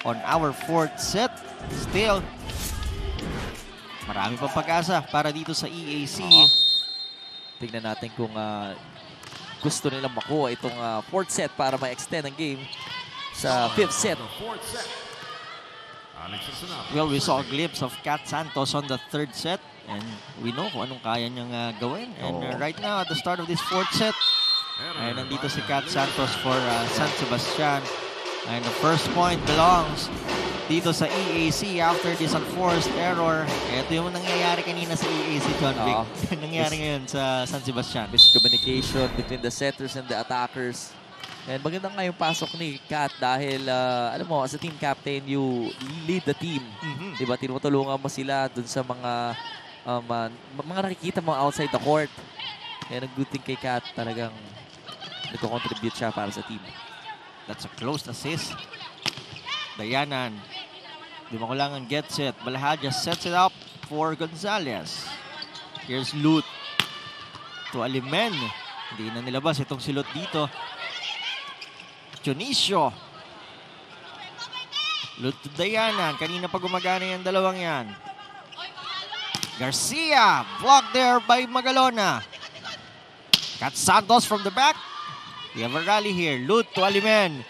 on our fourth set. Still, marami pang pag-asa para dito sa EAC. Tingnan natin kung gusto nilang makuha itong fourth set para ma-extend ang game sa fifth set. Well, we saw a glimpse of Kat Santos on the third set. And we know kung anong kaya niyang gawin. And right now, at the start of this fourth set, ay nandito si Kat Santos for San Sebastian. And the first point belongs dito sa EAC after this unforced error. Ito yung nangyayari kanina sa EAC, John Vic. Nangyayari ngayon sa San Sebastian. Miscommunication between the setters and the attackers. And maganda nga yung pasok ni Kat dahil, alam mo, as a team captain, you lead the team. Diba? Tinutulungan mo sila dun sa mga nakikita mo outside the court. Kaya good thing kay Kat, talagang nagko-contribute siya para sa team. That's a close assist. Dayanan. Di makulangan gets it. Balahadja sets it up for Gonzalez. Here's Lut to Alimen. Hindi na nilabas itong silot dito. Dionisio. Lut to Dayanan. Kanina pa gumagana yung dalawang yan. Garcia. Blocked there by Magalona. Kat Santos from the back. We have a rally here. Lut to Alimen.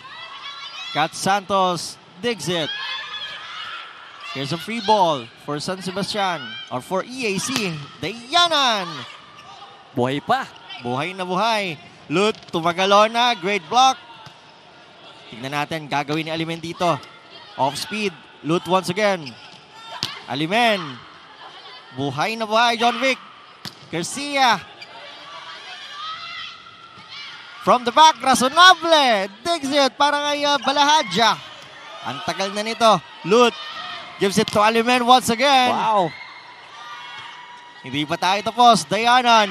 Kat Santos digs it. Here's a free ball for San Sebastian or for EAC. Dayanan. Buhay pa. Buhay na buhay. Lut to Magalona. Great block. Tignan natin, gagawin ni Alimen dito. Off speed. Lut once again. Alimen. Buhay na buhay, John Vic. Garcia. From the back, Razonable. Digs it para kay Balahadja. Ang tagal na nito. Lut gives it to Alimen once again. Wow. Hindi pa tayo tapos. Dayanan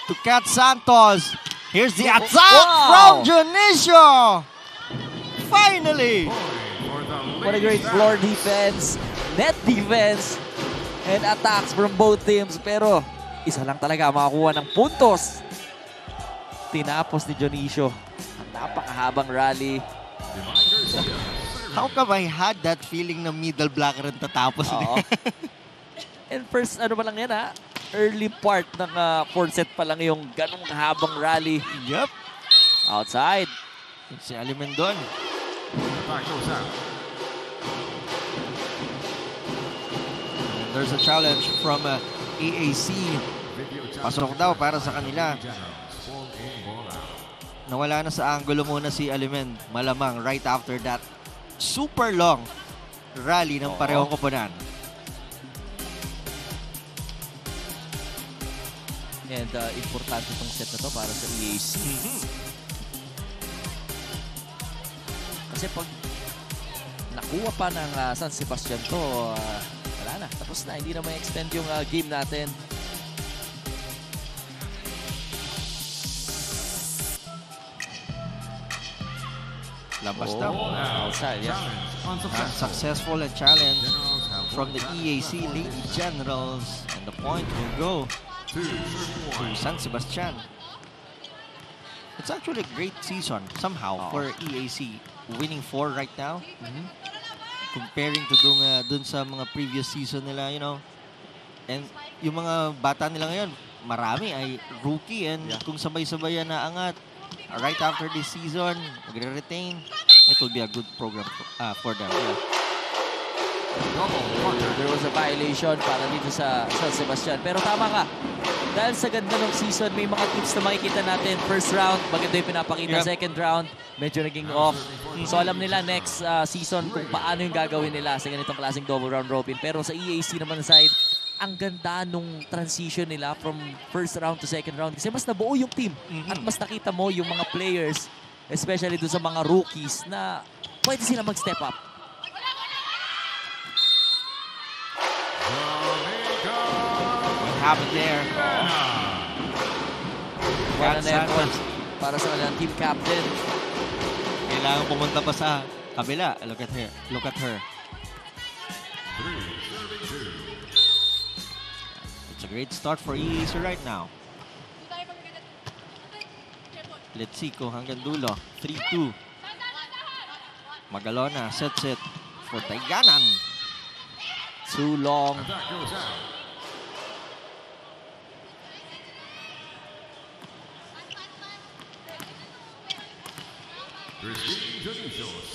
to Kat Santos. Here's the attack from Dionisio. Finally. What a great floor defense, net defense, and attacks from both teams. Pero isa lang talaga makakuha ng puntos. Tinapos ni Dionisio ang napakahabang rally. How come I had that feeling na middle blocker ang tatapos? And first, ano ba lang yan early part ng fourth set pa lang yung ganong kahabang rally. Yep. Outside. Si Alimen doon. There's a challenge from EAC. Pasok daw para sa kanila. Nawala na sa angulo muna si Alimen. Malamang right after that super long rally ng parehong koponan. And importante itong set na to para sa EAC. Kasi pag nakuha pa ng San Sebastian to, wala na. Tapos na, hindi na may extend yung game natin. Labas daw. Outside, yeah. Successful and challenge from the EAC Lady Generals. And the point will go to San Sebastian. It's actually a great season somehow for EAC. Winning 4 right now. Comparing to dun sa mga previous season nila, you know. And yung mga bata nila ngayon, marami ay rookie. And kung sabay-sabay na angat, right after this season, magre-retain, it will be a good program for them. There was a violation para dito sa San Sebastian. Pero tama ka. Dahil sa ganda ng season, may mga tips na makikita natin. First round, maganda yung pinapakita. Second round, medyo naging off. So alam nila next season kung paano yung gagawin nila sa ganitong klaseng double round robin. Pero sa EAC naman side, ang ganda nung transition nila from first round to second round. Kasi mas nabuo yung team. At mas nakita mo yung mga players, especially doon sa mga rookies, na pwede sila mag-step up. Happened there. Kat Santos para sa kanilang team captain. Kailangan pumunta pa sa kabila. Look at her. Look at her. It's a great start for EAC right now. Let's see kung hanggang dulo. 3-2. Magalona sets it for Tayganan. Too long.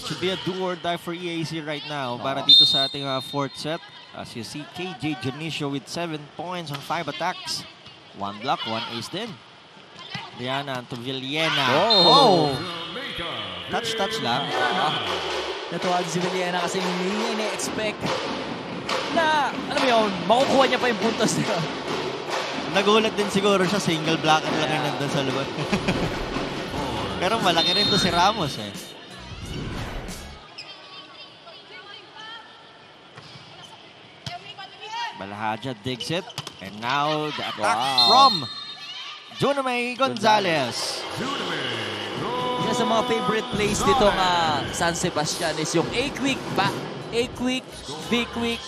Should be a do or die for EAC right now para dito sa ating fourth set. As you see, KJ Junicio with 7 points on 5 attacks. 1 block, 1 ace din. Diana to Villena. Oh! Touch lang. Natuwa si Villena kasi hindi niya ina-expect na, alam mo yun, makukuha niya pa yung puntos niya. Nagulat din siguro siya, single blocker lang yung nandun sa lugar. Pero malaki rin to si Ramos eh. Balahaja digs it. And now the attack from Junamay Gonzalez. Isa sa mga favorite plays dito nga San Sebastian is yung A-quick, B-quick,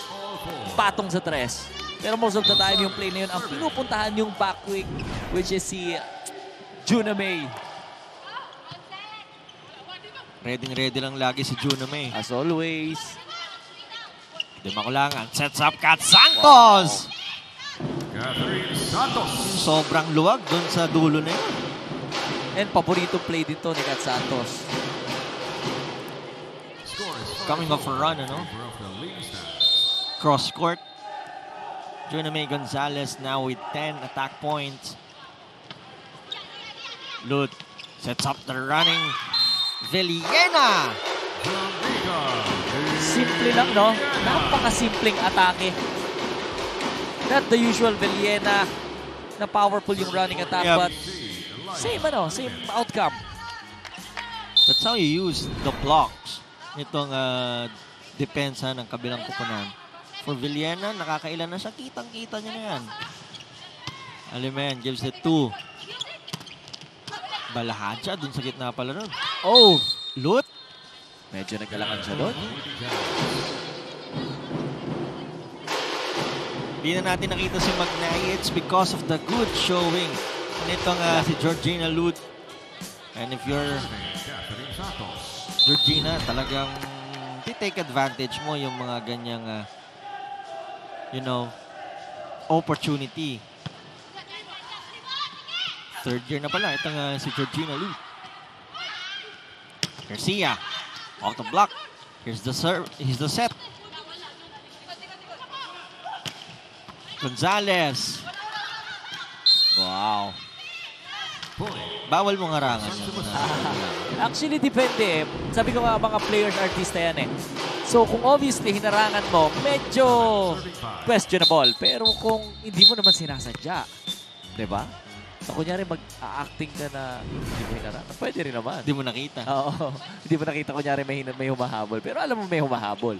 patong sa tres. Pero most of the time yung play na yun, ang pinupuntahan yung back-quick, which is si Junamay. Ready lang lagi si Junamay. As always. Di makulangan. Sets up Kat Santos! Sobrang luwag dun sa dulo na yun. And paborito play dito ni Kat Santos. Coming off a run, ano? Cross court. Junamay Gonzalez now with 10 attack points. Lut sets up the running Villena. Simple lang, no? Napakasimpleng atake. Not the usual Villena na powerful yung running attack, but same outcome. That's how you use the blocks nitong depensa ng kabilang kupunan. For Villena, nakakailan na siya. Kitang-kita niya na yan. Aliman gives it to Balahaja dun sa gitna pala nun. Oh! Lut. Medyo nagkalakan siya doon. Hindi na natin nakita si Magnay. It's because of the good showing nitong si Georgina Lut. And if you're Georgina, talagang take advantage mo yung mga ganyang opportunity. Third year na pala itong si Georgina Lut. Garcia off the block. Here's the set. Gonzalez. Wow. Bawal mong harangan yan. Actually, depende. Sabi ko nga, mga players, artista yan eh. So, kung obviously hinarangan mo, medyo questionable. Pero kung hindi mo naman sinasadya, diba? So, kunyari mag-acting ka na hindi mo hinarangan, pwede rin naman. Hindi mo nakita. Oo. Hindi mo nakita, kunyari may humahabol. Pero alam mo may humahabol.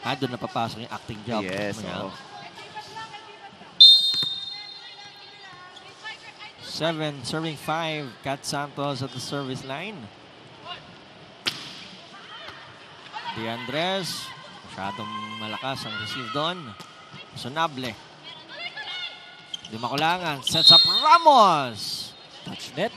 Doon napapasok yung acting job. Yes, oo. 7, serving 5. Kat Santos at the service line. Diandres. Masyadong malakas ang receive doon. Sonable. Di makulangan. Sets up Ramos. Touch net.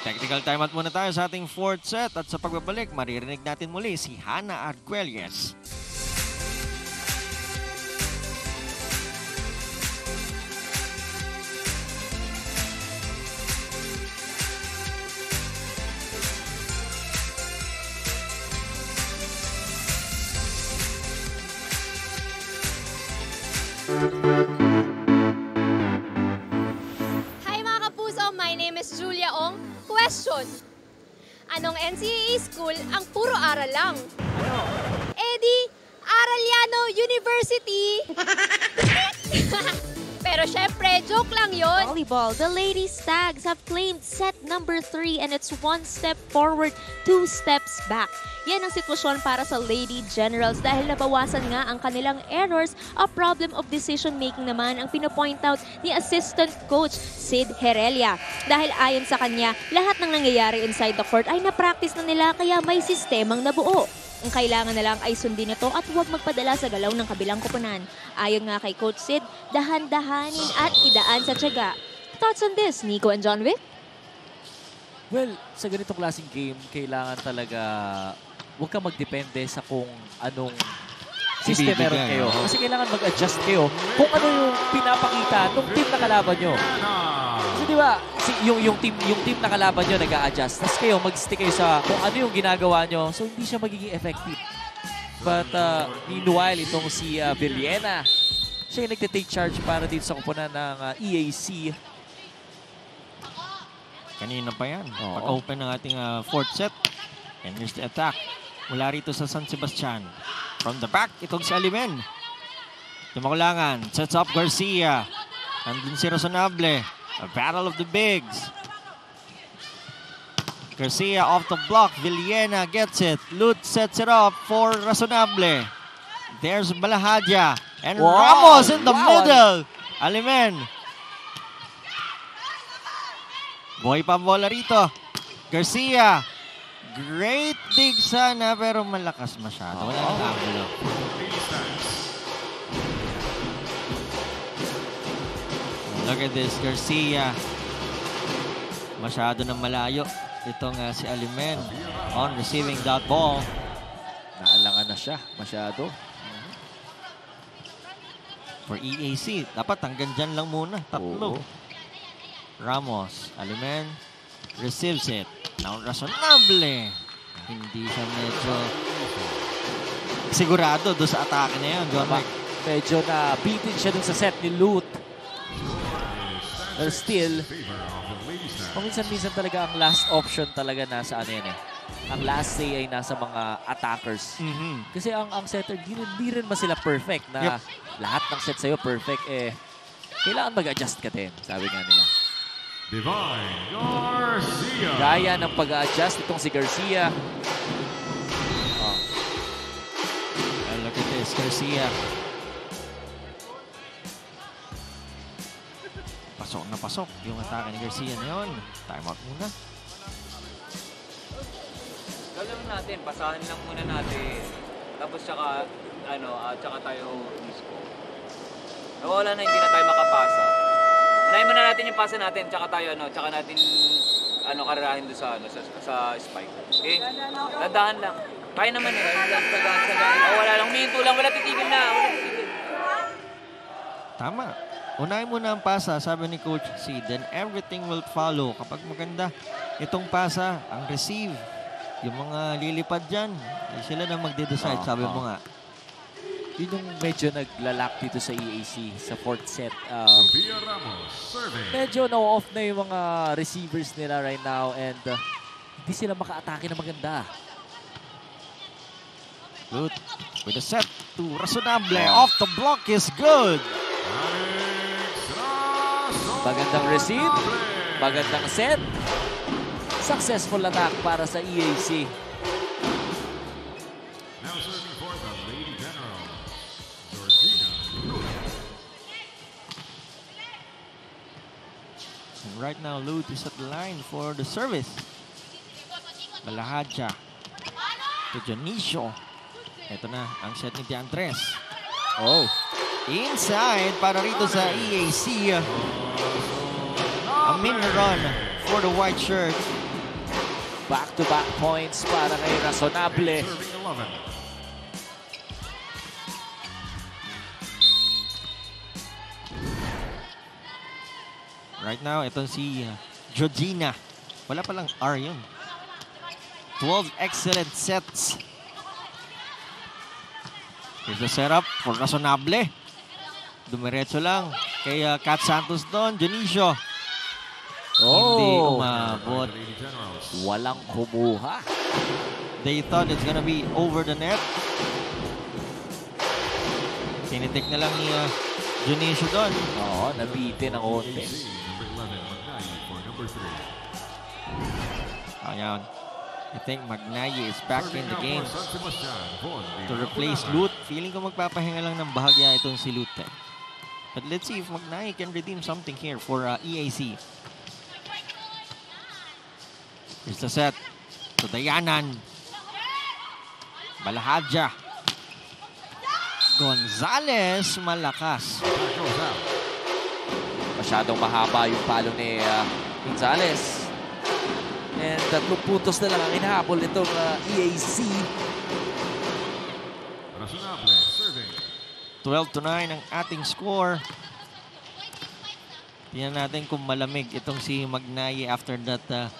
Technical timeout muna tayo sa ating fourth set. At sa pagbabalik, maririnig natin muli si Hannah Arguelles. Hi mga kapuso, my name is Julia Ong. Question, anong NCAA school ang puro aral lang? Di Arellano University. Pero syempre, joke lang yon. Volleyball, the Lady Stags have claimed set number 3 and it's 1 step forward, 2 steps back. Yan ang sitwasyon para sa Lady Generals dahil nabawasan nga ang kanilang errors. A problem of decision-making naman ang pinopoint out ni Assistant Coach Sid Herelia. Dahil ayon sa kanya, lahat ng nangyayari inside the court ay na-practice na nila kaya may sistemang nabuo. Ang kailangan na lang ay sundin ito at huwag magpadala sa galaw ng kabilang koponan. Ayon nga kay Coach Sid, dahan-dahanin at idaan sa tiyaga. Thoughts on this, Nico and John Vic? Well, sa ganitong klaseng game, kailangan talaga huwag kang magdepende sa kung anong system meron kayo. Kasi kailangan mag-adjust kayo kung ano yung pinapakita ng team na kalaban nyo. Kasi di ba, yung team na kalaban nyo nag-a-adjust. Tapos kayo, mag-stick kayo sa kung ano yung ginagawa nyo. So, hindi siya magiging effective. But meanwhile, itong si Villena, siya yung nagtitake charge para dito sa kupunan ng EAC. Kanina pa yan. Pag-open ng ating fourth set. And here's the attack. Mula rito sa San Sebastian. From the back, itong si Alimen. Tumakulangan. Sets up Garcia. Andun si Razonable. A battle of the bigs. Garcia off the block. Villena gets it. Lut sets it up for Razonable. There's Balahadja. And Ramos in the middle. Alimen. Boy pa bola rito. Garcia. Great dig sana pero malakas masyado. Wala nang angulo. Look at this. Garcia. Masyado nang malayo. Itong si Alimen on receiving that ball. Naalangan na siya. Masyado. For EAC. Dapat hanggang dyan lang muna. Tatlo. Ramos. Alimen receives it. Now, Razonable. Hindi siya medyo sigurado doon sa atake na yun, John Mike. Medyo na-beaten siya dun sa set ni Lut. But still, paminsan-minsan talaga ang last option talaga nasa ano yan eh. Ang last say ay nasa mga attackers. Kasi ang setter, di rin ba sila perfect na lahat ng set sa'yo perfect eh. Kailangan mag-adjust ka din, sabi nga nila. Divine Garcia. Gaya ng pag-adjust itong si Garcia. Look at this, Garcia. Pasok na pasok yung atake ni Garcia na yun. Time out muna. Gawin natin, basahan lang muna natin. Tapos tsaka, tsaka tayo mismo. Nawala na, hindi na tayo makapasa. Unahin muna natin yung pasa natin, tsaka tayo, tsaka natin, kararahin doon sa spike. Okay? Dandahan lang. Kaya naman eh. Wala lang, huminto lang, wala titigil na. Tama. Unahin muna ang pasa, sabi ni Coach C. Then everything will follow. Kapag maganda itong pasa, ang receive, yung mga lilipad dyan, sila na magde-decide, sabi mo nga. Yun yung medyo naglalak dito sa EAC sa fourth set. Medyo na-off na yung mga receivers nila right now and hindi sila maka-atake na maganda. Good. With a set to Razonable. Off the block is good. Magandang receive. Magandang set. Successful attack para sa EAC. And right now, Lut is at the line for the service. Balahadja to Dionisio. Ito na ang set ni Diandres. Inside para rito sa EAC. A min run for the white shirt. Back-to-back points para kay Razonable. Right now, itong si Georgina. Wala palang R yun. 12 excellent sets. Here's the setup for Razonable. Dumiretso lang kay Kat Santos doon. Dionisio. Hindi umabot. Walang kumuha. They thought it's gonna be over the net. Tinitik na lang ni Dionisio doon. Nabitin ang onte. Ayan. I think Magnaye is back in the game to replace Lut. Feeling ko magpapahinga lang ng bahagya itong si Lut. But let's see if Magnaye can redeem something here for EAC. Here's the set to Dayanan. Balahadja. Gonzalez, malakas. masyadong mahaba yung palo ni Gonzalez. And 3 puntos na lang ang hinahabol nitong EAC. Razonable serving. 12-9 ang ating score. Tingnan natin kung malamig itong si Magnaye after that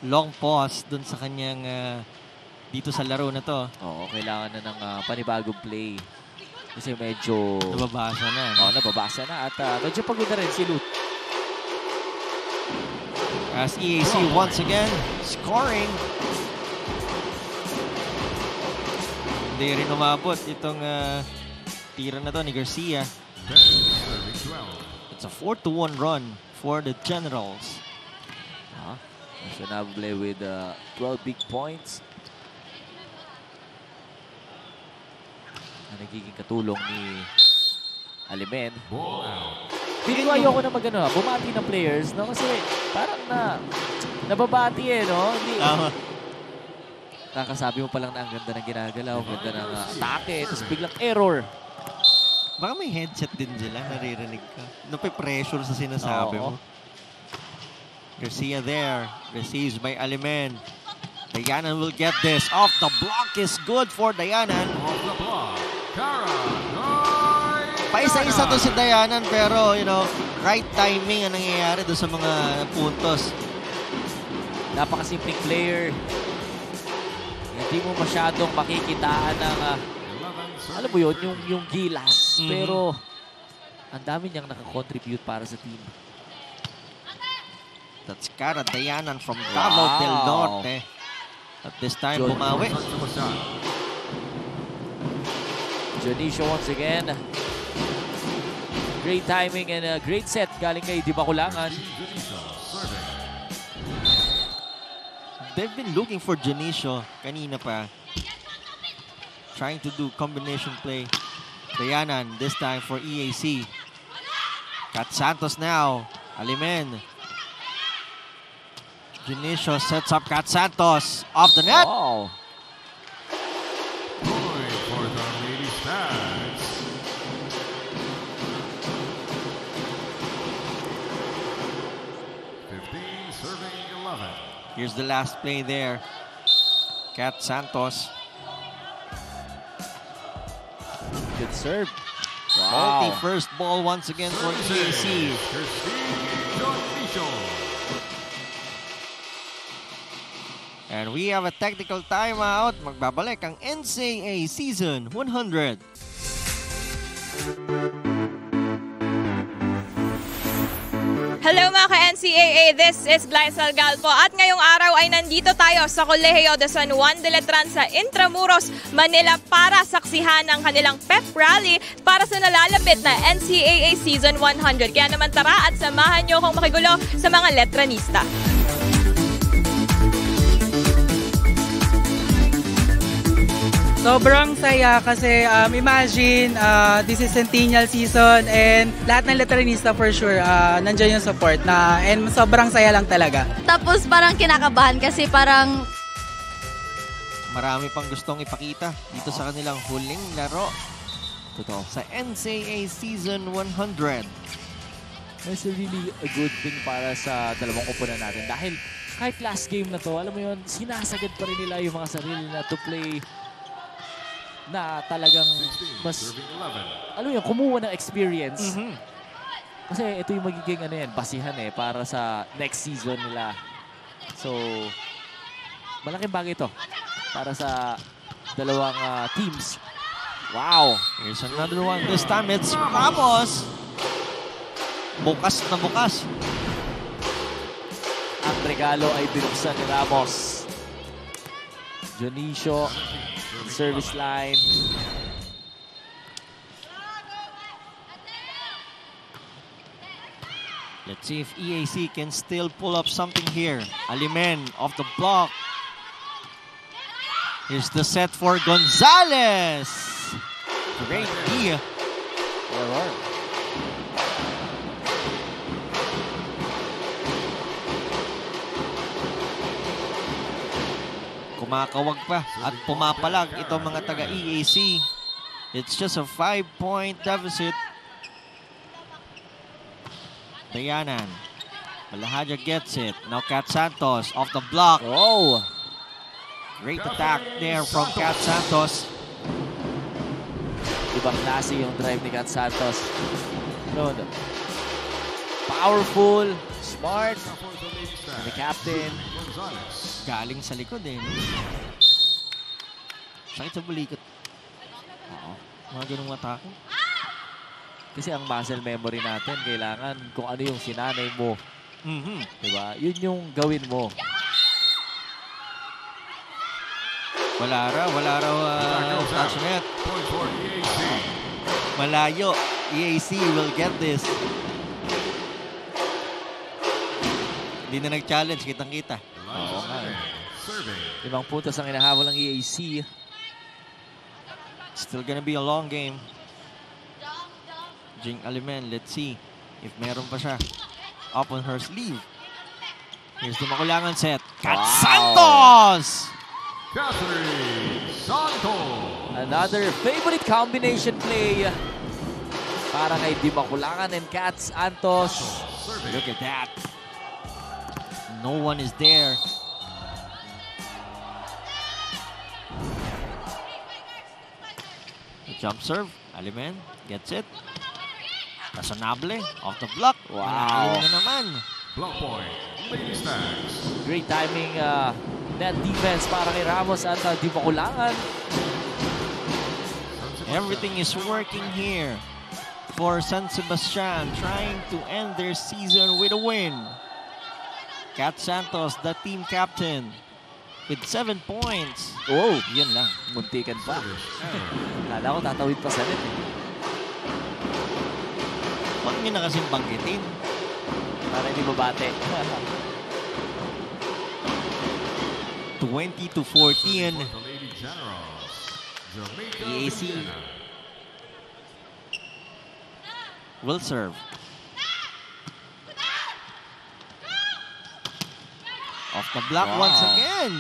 long pause dun sa kanyang dito sa laro na to. Oo, kailangan na ng panibagong play. Kasi medyo Nababasa na. Oo, nababasa na. At medyo pagod na rin si Lut. As EAC once again scoring. Hindi rin umabot itong tira na to ni Garcia. Serving 12. It's a 4-1 run for the Generals. Razonable with 12 big points. Na nagiging katulong ni Alimen. Ball out. Feeling ko ayoko na bumati ng players, no? Kasi parang nababati no? Hindi, kakasabi mo pa lang na ang ganda ng ginagalaw, ang ganda ng atake, tapos biglang error. Baka may headset din sila, naririnig ka. Nape-pressure sa sinasabi mo. Garcia there. Received by Alimen. Dayanan will get this. Off the block is good for Dayanan. Off the block. Cara. Paisa-isa to si Dayanan pero, right timing ang nangyayari doon sa mga puntos. Napakasimpleng player. Hindi mo masyadong makikitaan ng, alam mo yun, yung gilas. Pero, ang dami niyang nakakontribute para sa team. That's Cara Dayanan from Davao del Norte. At this time, bumawi. Dionisio once again. Great timing and a great set galing kay Di Bakulangan. They've been looking for Dionisio kanina pa. Trying to do combination play. Dayanan this time for EAC. Kat Santos now. Alimen. Dionisio sets up Kat Santos. Off the net. Wow. Point for the Lady Stags. Serving 11. Here's the last play there. Kat Santos. Good serve. Wow. First ball once again for EAC. And we have a technical timeout. Magbabalik ang NCAA Season 100. Hello mga ka-NCAA, this is Glycel Galpo at ngayong araw ay nandito tayo sa Colegio de San Juan de Letran sa Intramuros, Manila para saksihan ang kanilang pep rally para sa nalalapit na NCAA Season 100. Kaya naman tara at samahan nyo akong makigulo sa mga letranista. Sobrang saya kasi imagine this is centennial season and lahat ng letranista for sure nandiyan yung support and sobrang saya lang talaga. Tapos parang kinakabahan kasi parang marami pang gustong ipakita dito sa kanilang huling laro. Totoo. Sa NCAA Season 100. It's a really a good thing para sa dalawang kupunan natin dahil kahit last game na to, alam mo yun, sinasagad pa rin nila yung mga sarili na to play na talagang mas, alam mo yun, kumuha ng experience. Kasi ito yung magiging basihan para sa next season nila. So, malaking bagay ito para sa dalawang teams. Wow! Here's another one. This time it's Ramos. Bukas na bukas. Ang regalo ay binuksan ni Ramos. Dionisio, service line. Let's see if EAC can still pull up something here. Alimen off the block. Here's the set for Gonzalez. Great idea. Error. Kumakawag pa at pumapalag itong mga taga-EAC. It's just a 5-point deficit. Dayanan. Malahadja gets it. Now Kat Santos off the block. Oh! Great attack there from Kat Santos. Ibang klase yung drive ni Kat Santos. No. Powerful, smart, the captain. Galing sa likod eh. Sakit sa bulikot. Oo. Mga ganung atake. Kasi ang muscle memory natin, kailangan kung ano yung sinanay mo. Diba? Yun yung gawin mo. Wala raw touch net. Malayo. EAC will get this. Hindi na nag-challenge, kitang-kita. Oo nga. 5 puntos ang inahabol ng EAC. Still gonna be a long game. Jing Alimen, let's see if meron pa siya up on her sleeve. Here's the makulangan set. Kat Santos! Catherine Santos. Another favorite combination play para kay Di Makulangan and Kat Santos. Look at that. No one is there. The jump serve. Alimen gets it. Razonable. Off the block. Wow. Ayaw na naman. Block point. Lady Stags. Great timing net defense para kay Ramos at Di Makulangan. Everything is working here for San Sebastian, trying to end their season with a win. Kat Santos, the team captain, with 7 points. Oh, yun lang. Muntikan pa. Kala ko tatawid pa sa net. Huwag nyo na kasing banggitin. Para hindi mabate. 20-14. EAC will serve. Off the block once again.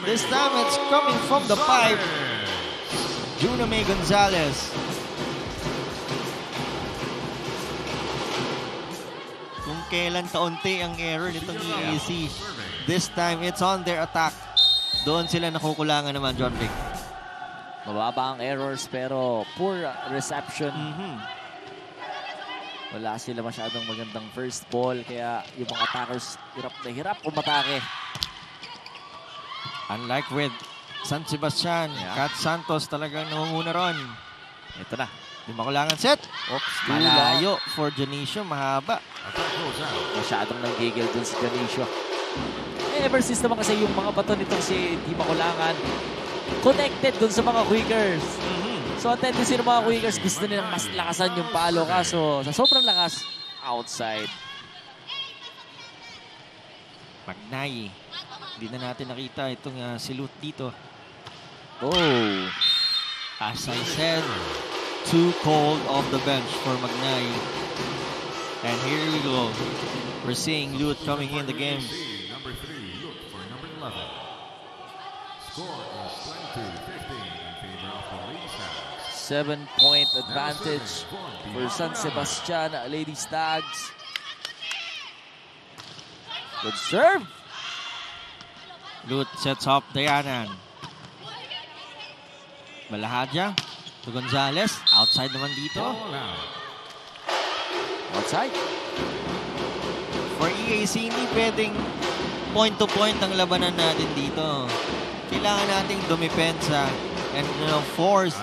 This time it's coming from the pipe. Juname Gonzalez. Kung kailan kaunti ang error nitong EAC, this time it's on their attack. Doon sila nakukulangan naman, John Vic. Mababa ang errors pero poor reception. Wala sila masyadong magandang first ball kaya yung mga attackers hirap na hirap umatake. Unlike with San Sebastian, Kat Santos talagang namumuna ron. Ito na. Di makulangan set. Oops, malayo for Janicio, mahaba. Masyadong nanggigil dun si Janicio. Ever since naman kasi yung mga bato nitong si Di Makulangan connected dun sa mga Quakers. So ang tendency ng mga Quakers, gusto nilang mas lakasan yung palo. Kaso sa sobrang lakas, outside. Magnayi. Hindi na natin nakita itong silute dito. Oh. As I said, too cold off the bench for Magnayi. And here we go. We're seeing Lut coming in the game. Number 3, look for number 11. Score is 22-15 in favor of the Lady Stags. 7-point advantage for San Sebastian Lady Stags. Good serve. Lut sets up Dayanan. Malahadja to Gonzalez. Outside naman dito. Outside. For EAC, hindi pwedeng point-to-point ang labanan natin dito. Kailangan nating dumipensa and force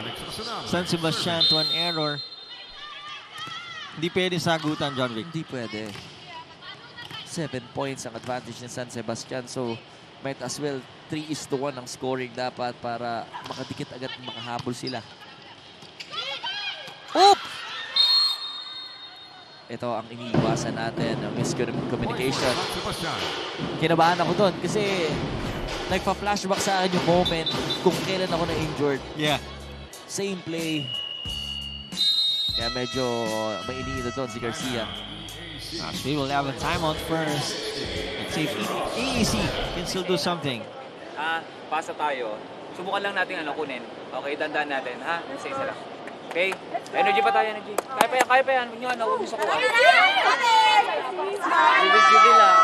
San Sebastian to an error. Hindi pwede sagutan, John Vic. Hindi pwede. 7 points ang advantage ng San Sebastian. So, might as well 3-1 ang scoring dapat para makadikit agad makahabol sila. Oops! Ito ang iniiwasan natin, ang miscommunication. Kinabahan ako doon kasi nagpa-flashback sa akin yung moment kung kailan ako na-injured. Yeah. Same play. Kaya medyo may iniito doon si Garcia. We will have a timeout first. Let's see if EAC can still do something. Pasa tayo. Subukan lang natin kunin. Okay, dandaan natin, ha? Isa-isa lang. Okay? Energy pa tayo, energy. Kaya pa yan, kaya pa yan. Huwag nyo, huwag nyo sakuha. Jigil lang.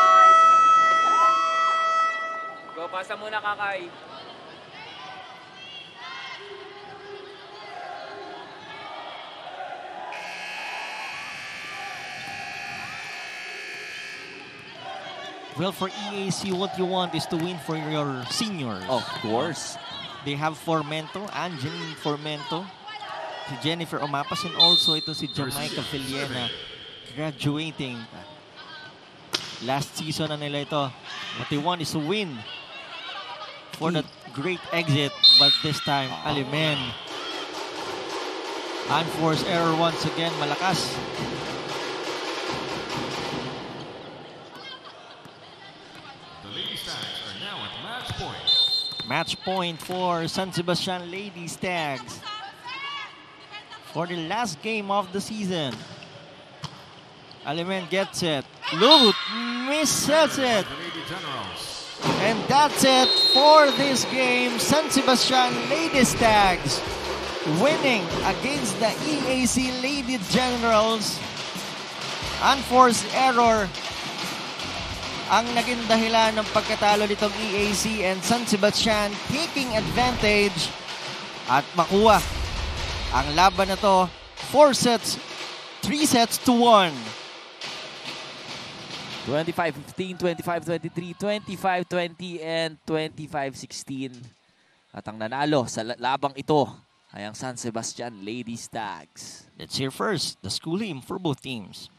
Go, pasa muna, Kakay. Well, for EAC, what you want is to win for your seniors. Of course. They have Formento, Angeline Formento, si Jennifer Omapas, and also ito si Jamaica Villena, graduating. Last season na nila ito. What they want is to win for that great exit, but this time, Alimen. Unforced error once again, malakas. Match point for San Sebastian Lady Stags for the last game of the season. Alimen gets it. Lut misses it. And that's it for this game. San Sebastian Lady Stags winning against the EAC Lady Generals. Unforced error ang naging dahilan ng pagkatalo nitong EAC, and San Sebastian taking advantage at makuha ang laban na to. 4 sets, 3 sets to 1. 25-15, 25-23, 25-20, and 25-16. At ang nanalo sa labang ito ay ang San Sebastian Lady Stags. Let's hear first the school name for both teams.